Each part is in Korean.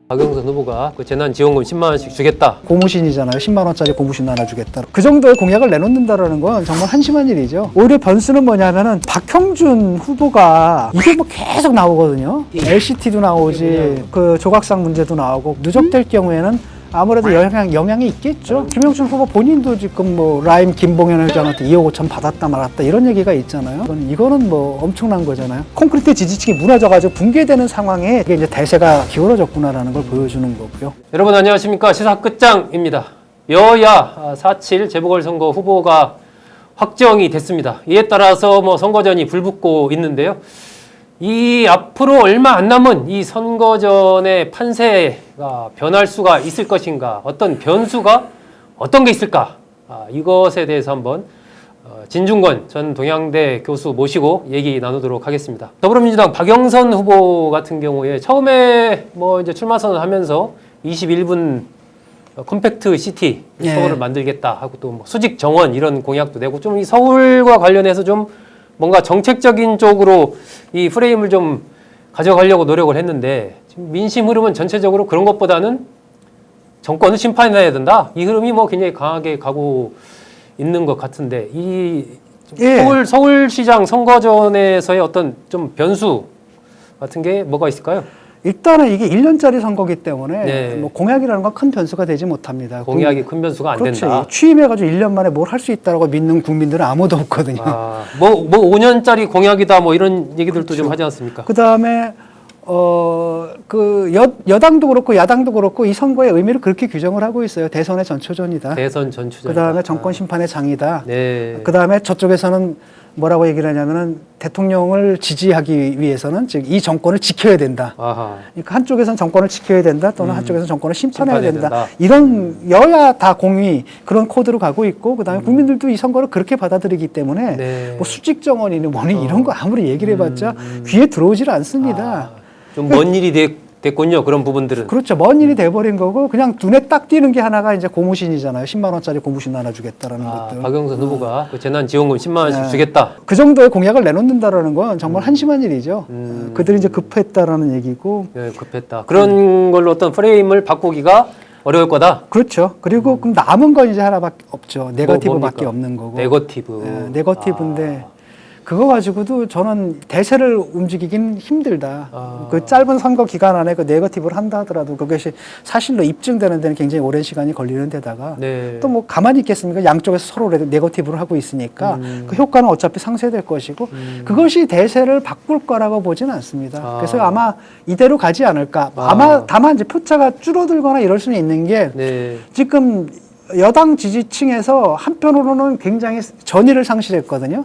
박영선 후보가 그 재난지원금 10만 원씩 주겠다. 고무신이잖아요. 10만 원짜리 고무신 나눠주겠다. 그 정도의 공약을 내놓는다라는 건 정말 한심한 일이죠. 오히려 변수는 뭐냐면은 박형준 후보가 이게 뭐 계속 나오거든요. LCT도 나오지, 그 조각상 문제도 나오고 누적될 경우에는 아무래도 영향이 있겠죠. 김영춘 후보 본인도 지금 뭐 라임 김봉현 회장한테 2억 5천 받았다 말았다 이런 얘기가 있잖아요. 이거는 뭐 엄청난 거잖아요. 콘크리트 지지층이 무너져가지고 붕괴되는 상황에 이게 이제 대세가 기울어졌구나라는 걸 보여주는 거고요. 여러분 안녕하십니까, 시사 끝장입니다. 여야 4.7 재보궐선거 후보가 확정이 됐습니다. 이에 따라서 뭐 선거전이 불붙고 있는데요. 이 앞으로 얼마 안 남은 이 선거전의 판세가 변할 수가 있을 것인가, 어떤 변수가 어떤 게 있을까, 이것에 대해서 한번 진중권 전 동양대 교수 모시고 얘기 나누도록 하겠습니다. 더불어민주당 박영선 후보 같은 경우에 처음에 뭐 이제 출마 선언하면서 21분 컴팩트 시티 서울을 만들겠다 하고 또 뭐 수직 정원 이런 공약도 내고 좀 이 서울과 관련해서 좀 뭔가 정책적인 쪽으로 이 프레임을 좀 가져가려고 노력을 했는데 지금 민심 흐름은 전체적으로 그런 것보다는 정권을 심판해야 된다. 이 흐름이 뭐 굉장히 강하게 가고 있는 것 같은데 이 서울시장 선거전에서의 어떤 좀 변수 같은 게 뭐가 있을까요? 일단은 이게 1년짜리 선거기 때문에 뭐 공약이라는 건 큰 변수가 되지 못합니다. 공약이 큰 변수가 안 그렇지. 된다. 취임해가지고 1년 만에 뭘 할 수 있다고 믿는 국민들은 아무도 없거든요. 뭐 5년짜리 공약이다 뭐 이런 얘기들도 좀 하지 않습니까? 그 다음에 여당도 그렇고 야당도 그렇고 이 선거의 의미를 그렇게 규정을 하고 있어요. 대선의 전초전이다. 대선 전초전. 그 다음에 정권 심판의 장이다. 네. 그 다음에 저쪽에서는 뭐라고 얘기를 하냐면은 대통령을 지지하기 위해서는 즉 이 정권을 지켜야 된다. 그러니까 한쪽에서는 정권을 지켜야 된다, 또는 한쪽에서는 정권을 심판해야 된다. 이런 여야 다 공의 그런 코드로 가고 있고, 그 다음에 국민들도 이 선거를 그렇게 받아들이기 때문에 뭐 수직 정원이니 뭐니 이런 거 아무리 얘기를 해봤자 귀에 들어오질 않습니다. 좀 먼 일이 됐군요. 그런 부분들은. 그렇죠. 먼 일이 돼버린 거고 그냥 눈에 딱 띄는 게 하나가 이제 고무신이잖아요. 10만 원짜리 고무신 나눠주겠다라는 것들. 박영선 후보가 그 재난지원금 10만 원씩 주겠다. 그 정도의 공약을 내놓는다라는 건 정말 한심한 일이죠. 그들이 이제 급했다라는 얘기고. 네, 급했다. 그런 걸로 어떤 프레임을 바꾸기가 어려울 거다. 그렇죠. 그리고 그럼 남은 건 이제 하나밖에 없죠. 네거티브밖에 없는 거고. 네거티브. 네거티브인데 그거 가지고도 저는 대세를 움직이긴 힘들다. 그 짧은 선거 기간 안에 그 네거티브를 한다 하더라도 그것이 사실로 입증되는 데는 굉장히 오랜 시간이 걸리는 데다가 또 뭐 가만히 있겠습니까? 양쪽에서 서로 네거티브를 하고 있으니까 그 효과는 어차피 상쇄될 것이고 그것이 대세를 바꿀 거라고 보지는 않습니다. 그래서 아마 이대로 가지 않을까. 아마 다만 이제 표차가 줄어들거나 이럴 수는 있는 게 지금 여당 지지층에서 한편으로는 굉장히 전의를 상실했거든요.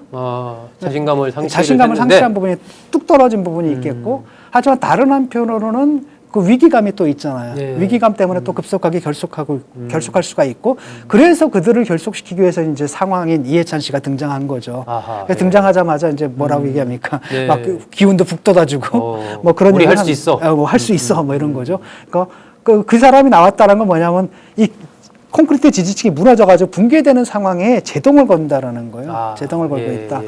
자신감을 상실한 부분이 뚝 떨어진 부분이 있겠고, 하지만 다른 한편으로는 그 위기감이 또 있잖아요. 위기감 때문에 또 급속하게 결속할 수가 있고, 그래서 그들을 결속시키기 위해서 이제 상황인 이해찬 씨가 등장한 거죠. 등장하자마자 이제 뭐라고 얘기합니까? 막 기운도 북돋아주고, 뭐 그런 우리 할 수 있어. 뭐 할 수 있어. 뭐 이런 거죠. 그러니까 그 사람이 나왔다는 건 뭐냐면 이 콘크리트 지지층이 무너져가지고 붕괴되는 상황에 제동을 건다라는 거예요. 제동을 걸고 있다.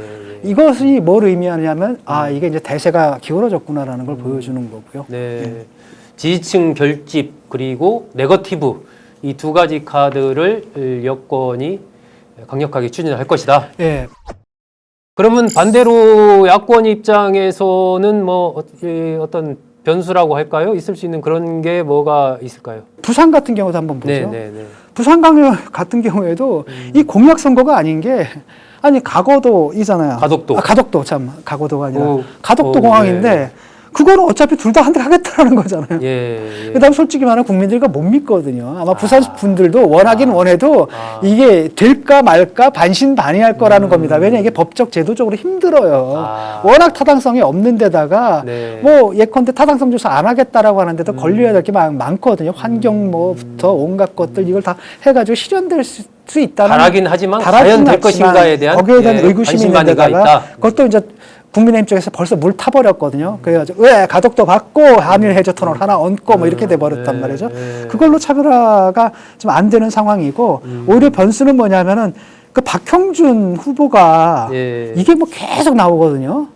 이것이 뭘 의미하냐면 이게 이제 대세가 기울어졌구나라는 걸 보여주는 거고요. 지지층 결집 그리고 네거티브 이 두 가지 카드를 여권이 강력하게 추진할 것이다. 그러면 반대로 야권 입장에서는 뭐 어떤 변수라고 할까요? 있을 수 있는 그런 게 뭐가 있을까요? 부산 같은 경우도 한번 보죠. 부산 같은 경우에도 이 공약 선거가 아닌 게 가거도이잖아요. 가덕도 참 가거도가 아니라 가덕도 공항인데 그거는 어차피 둘 다 하겠다라는 거잖아요. 그다음 솔직히 말하면 국민들과 못 믿거든요. 아마 부산 분들도 원하긴 원해도 이게 될까 말까 반신반의할 거라는 겁니다. 왜냐 이게 법적 제도적으로 힘들어요. 워낙 타당성이 없는 데다가 뭐 예컨대 타당성 조사 안 하겠다라고 하는데도 걸려야 될 게 많거든요. 환경 뭐부터 온갖 것들 이걸 다 해가지고 실현될 수 있다는. 바라긴 하지만 과연 될 것인가에 대한 거기에 대한 의구심이 있는 데다가 그것도 이제 국민의힘 쪽에서 벌써 물 타버렸거든요. 그래가지고 왜 가덕도 받고 한일 해저 터널 하나 얹고 뭐 이렇게 돼버렸단 말이죠. 그걸로 차별화가 좀 안 되는 상황이고 오히려 변수는 뭐냐면은 그 박형준 후보가 이게 뭐 계속 나오거든요.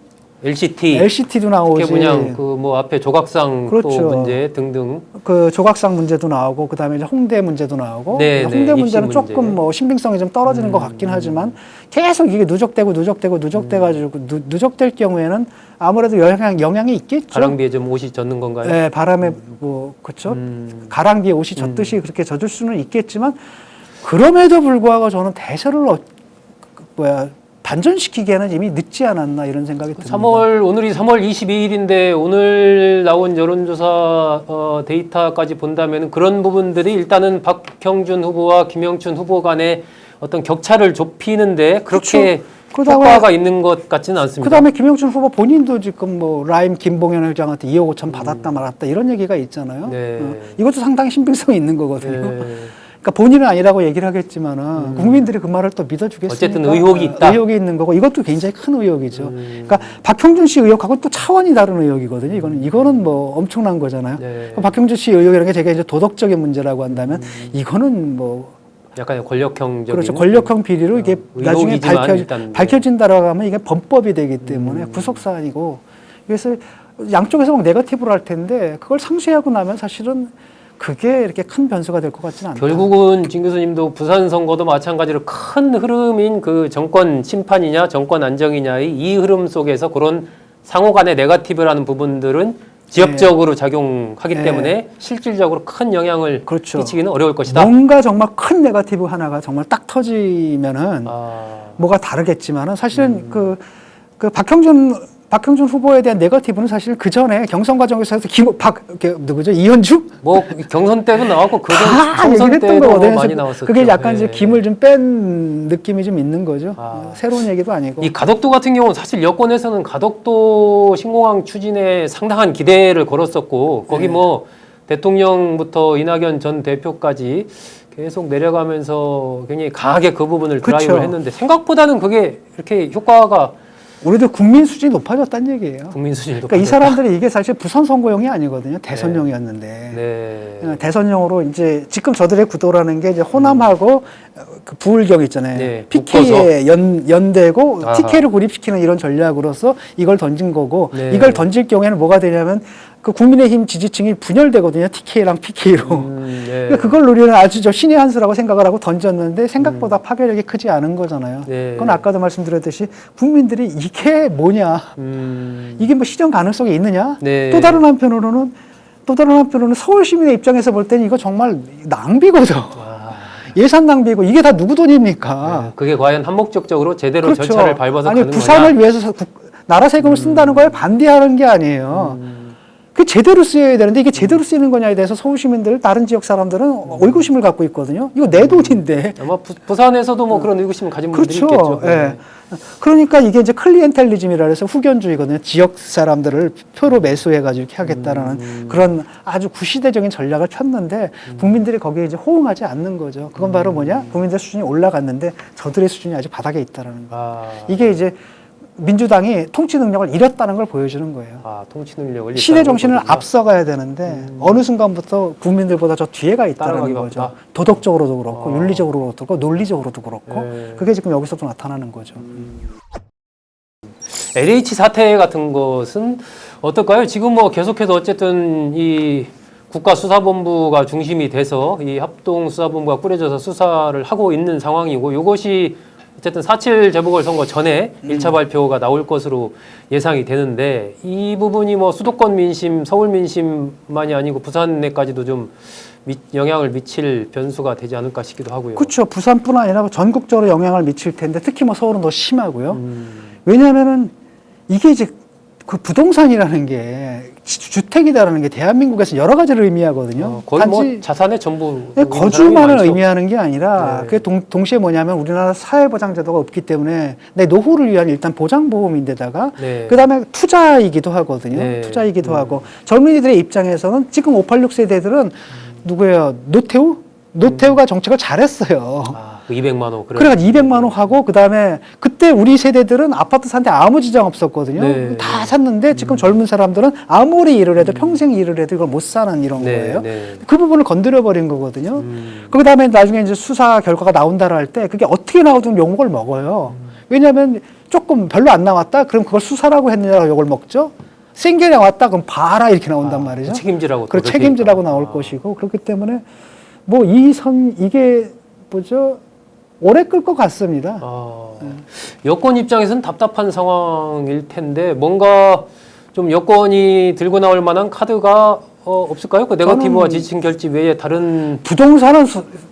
LCT도 나오지. 그냥 그 뭐 앞에 조각상 그렇죠. 또 문제 등등. 그 조각상 문제도 나오고 그다음에 이제 홍대 문제도 나오고. 네, 홍대 문제는 문제. 조금 뭐 신빙성이 좀 떨어지는 것 같긴 하지만 계속 이게 누적되고 누적돼가지고 누적될 경우에는 아무래도 영향이 있겠죠. 가랑비에 좀 옷이 젖는 건가요? 네, 바람에 뭐 그렇죠. 가랑비에 옷이 젖듯이 그렇게 젖을 수는 있겠지만 그럼에도 불구하고 저는 대세를 반전시키기에는 이미 늦지 않았나 이런 생각이 듭니다. 오늘이 3월 22일인데 오늘 나온 여론조사 데이터까지 본다면 그런 부분들이 일단은 박형준 후보와 김영춘 후보 간의 어떤 격차를 좁히는데 그렇게 그렇죠. 효과가 있는 것 같지는 않습니다. 그다음에 김영춘 후보 본인도 지금 뭐 라임 김봉현 회장한테 2억 5천 받았다 말았다 이런 얘기가 있잖아요. 네. 이것도 상당히 신빙성이 있는 거거든요. 네. 그러니까 본인은 아니라고 얘기를 하겠지만은 국민들이 그 말을 또 믿어주겠습니까? 어쨌든 의혹이 있다. 의혹이 있는 거고 이것도 굉장히 큰 의혹이죠. 그러니까 박형준 씨 의혹하고 또 차원이 다른 의혹이거든요. 이거는 뭐 엄청난 거잖아요. 네. 박형준 씨 의혹이라는 게 제가 이제 도덕적인 문제라고 한다면 이거는 뭐 약간 권력형적인 그렇죠. 권력형 비리로 이게 나중에 밝혀진다라고 하면 이게 범법이 되기 때문에 구속 사안이고 그래서 양쪽에서 막 네거티브를 할 텐데 그걸 상쇄하고 나면 사실은 그게 이렇게 큰 변수가 될 것 같지는 않다. 결국은 진 교수님도 부산 선거도 마찬가지로 큰 흐름인 그 정권 심판이냐 정권 안정이냐의 이 흐름 속에서 그런 상호 간의 네거티브라는 부분들은 지엽적으로 작용하기 때문에 실질적으로 큰 영향을 끼치기는 어려울 것이다. 뭔가 정말 큰 네거티브 하나가 정말 딱 터지면은 뭐가 다르겠지만은 사실은 그 박형준 후보에 대한 네거티브는 사실 그 전에 경선 과정에서 누구죠? 이현주? 뭐 경선 때도 나왔고 그전 총선 때도 많이 나왔었죠. 그게 약간 이제 김을 좀 뺀 느낌이 좀 있는 거죠. 새로운 얘기도 아니고. 이 가덕도 같은 경우는 사실 여권에서는 가덕도 신공항 추진에 상당한 기대를 걸었었고 거기 뭐 대통령부터 이낙연 전 대표까지 계속 내려가면서 굉장히 강하게 그 부분을 드라이브를 했는데 생각보다는 그게 이렇게 효과가 우리도 국민 수준이 높아졌다는 얘기예요. 국민 수준이 그러니까 이 사람들이 이게 사실 부산 선거용이 아니거든요. 대선용이었는데. 대선용으로 이제 지금 저들의 구도라는 게 이제 호남하고 그 부울경 있잖아요. PK에 연대고 TK를 고립시키는 이런 전략으로서 이걸 던진 거고 이걸 던질 경우에는 뭐가 되냐면 그 국민의힘 지지층이 분열되거든요. TK랑 PK로. 그러니까 그걸 노리는 아주 신의 한 수라고 생각을 하고 던졌는데 생각보다 파괴력이 크지 않은 거잖아요. 그건 아까도 말씀드렸듯이 국민들이 이게 뭐냐. 이게 뭐 실현 가능성이 있느냐. 또 다른 한편으로는 서울 시민의 입장에서 볼 때는 이거 정말 낭비거든. 예산 낭비고 이게 다 누구 돈입니까? 그게 과연 한목적적으로 제대로 절차를 밟아서 가는 거냐. 부산을 위해서 나라 세금을 쓴다는 거에 반대하는 게 아니에요. 그 제대로 쓰여야 되는데 이게 제대로 쓰이는 거냐에 대해서 서울 시민들, 다른 지역 사람들은 의구심을 갖고 있거든요. 이거 내 돈인데. 아마 부산에서도 뭐 그런 의구심을 가진 분들이 있겠죠. 그러니까 이게 이제 클리엔텔리즘이라 해서 후견주의거든요. 지역 사람들을 표로 매수해가지고 이렇게 하겠다라는 그런 아주 구시대적인 전략을 폈는데 국민들이 거기에 이제 호응하지 않는 거죠. 그건 바로 뭐냐? 국민들 수준이 올라갔는데 저들의 수준이 아직 바닥에 있다라는 거. 이게 이제 민주당이 통치 능력을 잃었다는 걸 보여주는 거예요. 통치 능력을 시대 정신을 앞서가야 되는데 어느 순간부터 국민들보다 저 뒤에가 있다는 거죠. 도덕적으로도 그렇고 윤리적으로도 그렇고 논리적으로도 그렇고 그게 지금 여기서도 나타나는 거죠. LH 사태 같은 것은 어떨까요? 지금 뭐 계속해서 어쨌든 이 국가수사본부가 중심이 돼서 이 합동수사본부가 꾸려져서 수사를 하고 있는 상황이고 이것이 어쨌든 4.7 재보궐선거 전에 1차 발표가 나올 것으로 예상이 되는데 이 부분이 뭐 수도권 민심, 서울 민심만이 아니고 부산에까지도 좀 영향을 미칠 변수가 되지 않을까 싶기도 하고요. 그렇죠. 부산뿐 아니라 전국적으로 영향을 미칠 텐데 특히 뭐 서울은 더 심하고요. 왜냐하면은 이게 이제 그 부동산이라는 게 주택이다라는 게 대한민국에서 여러 가지를 의미하거든요. 거의 뭐 자산의 전부. 거주만을 의미하는 게 아니라 그게 동시에 뭐냐면 우리나라 사회보장제도가 없기 때문에 내 노후를 위한 일단 보장보험인데다가 그다음에 투자이기도 하거든요. 투자이기도 하고 젊은이들의 입장에서는 지금 586 세대들은 누구예요? 노태우가 정책을 잘했어요. 200만 원. 그래가지고 200만 원 하고 그다음에 그때 우리 세대들은 아파트 사는데 아무 지장 없었거든요. 다 샀는데 지금 젊은 사람들은 아무리 일을 해도 평생 일을 해도 이걸 못 사는 이런 거예요. 그 부분을 건드려 버린 거거든요. 그다음에 나중에 이제 수사 결과가 나온다라 할 때 그게 어떻게 나오든 욕먹을 먹어요. 왜냐하면 조금 별로 안 나왔다? 그럼 그걸 수사라고 했느냐고 욕을 먹죠. 센 게 나왔다? 그럼 봐라 이렇게 나온단 말이죠. 책임지라고. 그리고 책임지라고 나올 것이고 그렇기 때문에 뭐 이게 뭐죠? 오래 끌 것 같습니다. 여권 입장에서는 답답한 상황일 텐데 뭔가 좀 여권이 들고 나올 만한 카드가 없을까요? 그 네거티브와 지칭 결집 외에 다른 부동산은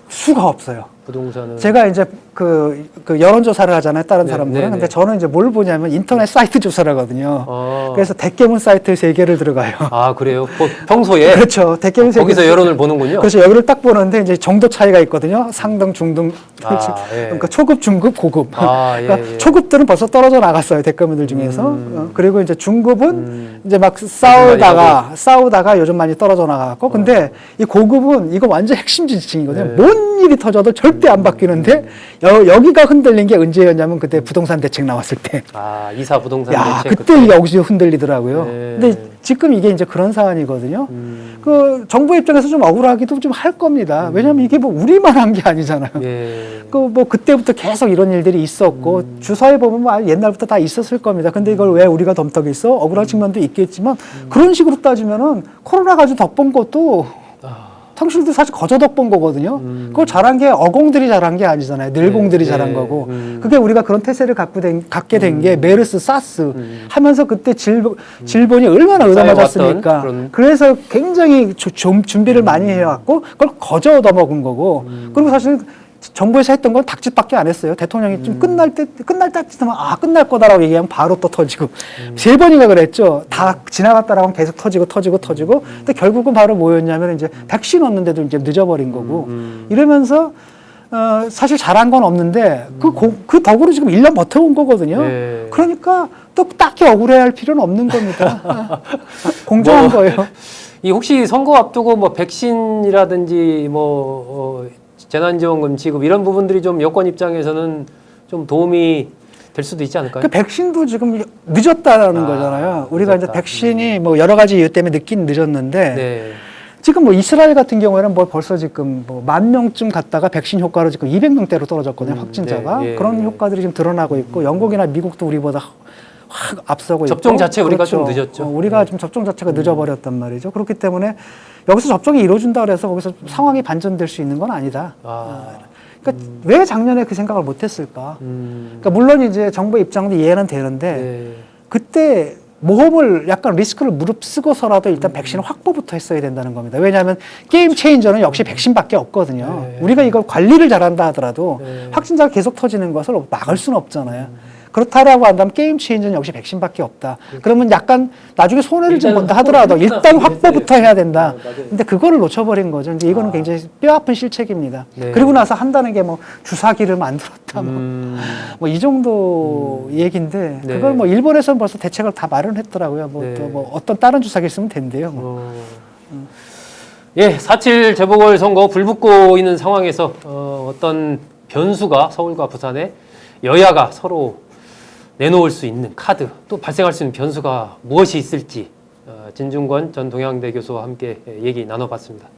수가 없어요. 부동산은 제가 이제 그 여론조사를 하잖아요. 다른 사람들은. 근데 저는 이제 뭘 보냐면 인터넷 사이트 조사를 하거든요. 그래서 대깨문 사이트 3개를 들어가요. 아, 그래요? 평소에? 그렇죠. 대깨문 거기서 여론을 보는군요. 그래서 여기를 딱 보는데 이제 정도 차이가 있거든요. 상등, 중등. 그러니까 초급, 중급, 고급. 그러니까 초급들은 벌써 떨어져 나갔어요. 대깨문들 중에서. 그리고 이제 중급은 이제 막 싸우다가 요즘 많이 떨어져 나갔고. 근데 이 고급은 이거 완전 핵심 지지층이거든요. 뭔 일이 터져도 절대 안 바뀌는데 여기가 흔들린 게 언제였냐면 그때 부동산 대책 나왔을 때. 이사 부동산 대책. 그때 여기서 흔들리더라고요. 근데 지금 이게 이제 그런 사안이거든요. 그 정부 입장에서 좀 억울하기도 좀 할 겁니다. 왜냐하면 이게 뭐 우리만 한 게 아니잖아요. 그 뭐 그때부터 계속 이런 일들이 있었고 주사에 보면 뭐 옛날부터 다 있었을 겁니다. 근데 이걸 왜 우리가 덤떡 있어? 억울한 측면도 있겠지만 그런 식으로 따지면은 코로나 가지고 덕본 것도 당신도 사실 거저 덕본 거거든요. 그걸 잘한 게 어공들이 잘한 게 아니잖아요. 늘공들이 잘한 거고. 그게 우리가 그런 태세를 갖게 된 게 메르스, 사스 하면서 그때 질본이 얼마나 얻어맞았습니까. 그래서 굉장히 준비를 많이 해왔고 그걸 거저 얻어먹은 거고. 그리고 사실 정부에서 했던 건 닥짓밖에 안 했어요. 대통령이 좀 끝날 때쯤 끝날 거다라고 얘기하면 바로 또 터지고 3번인가 그랬죠. 다 지나갔다라고 하면 계속 터지고. 근데 결국은 바로 뭐였냐면 이제 백신 얻는데도 이제 늦어버린 거고 이러면서 사실 잘한 건 없는데 그 덕으로 지금 1년 버텨온 거거든요. 그러니까 또 딱히 억울해할 필요는 없는 겁니다. 공정한 거예요. 이 혹시 선거 앞두고 뭐 백신이라든지 재난지원금 지급 이런 부분들이 좀 여권 입장에서는 좀 도움이 될 수도 있지 않을까요? 그 백신도 지금 늦었다는 거잖아요. 우리가 이제 백신이 뭐 여러 가지 이유 때문에 늦었는데 지금 뭐 이스라엘 같은 경우에는 뭐 벌써 지금 뭐 10,000명쯤 갔다가 백신 효과로 지금 200명대로 떨어졌거든요. 확진자가. 그런 효과들이 지금 드러나고 있고 영국이나 미국도 우리보다 확 앞서고 접종 있고. 자체 우리가 좀 늦었죠. 우리가 좀 접종 자체가 늦어버렸단 말이죠. 그렇기 때문에 여기서 접종이 이루어진다 그래서 거기서 상황이 반전될 수 있는 건 아니다. 그러니까 왜 작년에 그 생각을 못했을까? 그러니까 물론 이제 정부 입장도 이해는 되는데 그때 모험을 약간 리스크를 무릅쓰고서라도 일단 백신 확보부터 했어야 된다는 겁니다. 왜냐하면 게임 체인저는 역시 백신밖에 없거든요. 우리가 이걸 관리를 잘한다 하더라도 확진자가 계속 터지는 것을 막을 수는 없잖아요. 그렇다라고 한다면 게임 체인저는 역시 백신밖에 없다. 그러면 약간 나중에 손해를 좀 본다 하더라도 일단 확보부터 해야 된다. 근데 그거를 놓쳐버린 거죠. 이제 이거는 굉장히 뼈아픈 실책입니다. 그리고 나서 한다는 게 뭐 주사기를 만들었다. 뭐 이 정도 얘기인데 그걸 뭐 일본에서는 벌써 대책을 다 마련했더라고요. 또 뭐 어떤 다른 주사기 쓰면 된대요. 예, 4.7 재보궐선거 불붙고 있는 상황에서 어떤 변수가 서울과 부산에 여야가 서로 내놓을 수 있는 카드, 또 발생할 수 있는 변수가 무엇이 있을지 진중권 전 동양대 교수와 함께 얘기 나눠봤습니다.